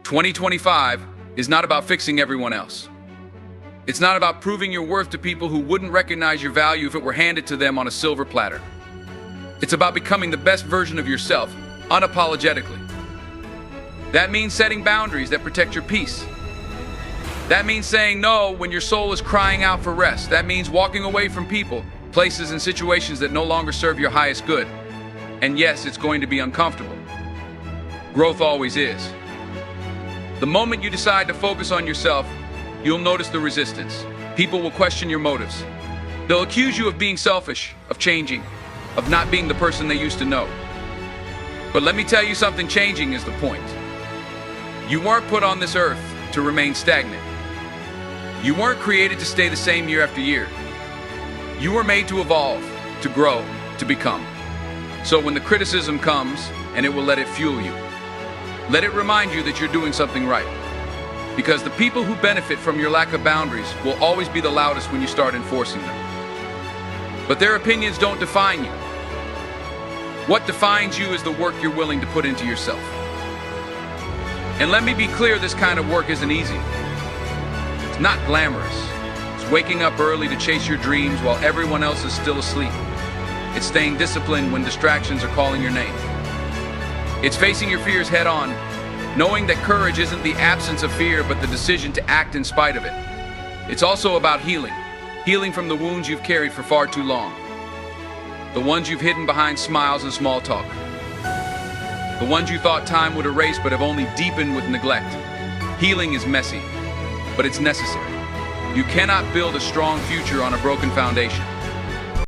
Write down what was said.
2025 is not about fixing everyone else. It's not about proving your worth to people who wouldn't recognize your value if it were handed to them on a silver platter. It's about becoming the best version of yourself, unapologetically. That means setting boundaries that protect your peace. That means saying no when your soul is crying out for rest. That means walking away from people, places, and situations that no longer serve your highest good. And yes, it's going to be uncomfortable. Growth always is. The moment you decide to focus on yourself, you'll notice the resistance. People will question your motives. They'll accuse you of being selfish, of changing, of not being the person they used to know. But let me tell you something, changing is the point. You weren't put on this earth to remain stagnant. You weren't created to stay the same year after year. You were made to evolve, to grow, to become. So when the criticism comes, and it will let it fuel you, let it remind you that you're doing something right. Because the people who benefit from your lack of boundaries will always be the loudest when you start enforcing them. But their opinions don't define you. What defines you is the work you're willing to put into yourself. And let me be clear, this kind of work isn't easy. It's not glamorous. It's waking up early to chase your dreams while everyone else is still asleep. It's staying disciplined when distractions are calling your name. It's facing your fears head on, knowing that courage isn't the absence of fear, but the decision to act in spite of it. It's also about healing. Healing from the wounds you've carried for far too long. The ones you've hidden behind smiles and small talk. The ones you thought time would erase but have only deepened with neglect. Healing is messy, but it's necessary. You cannot build a strong future on a broken foundation.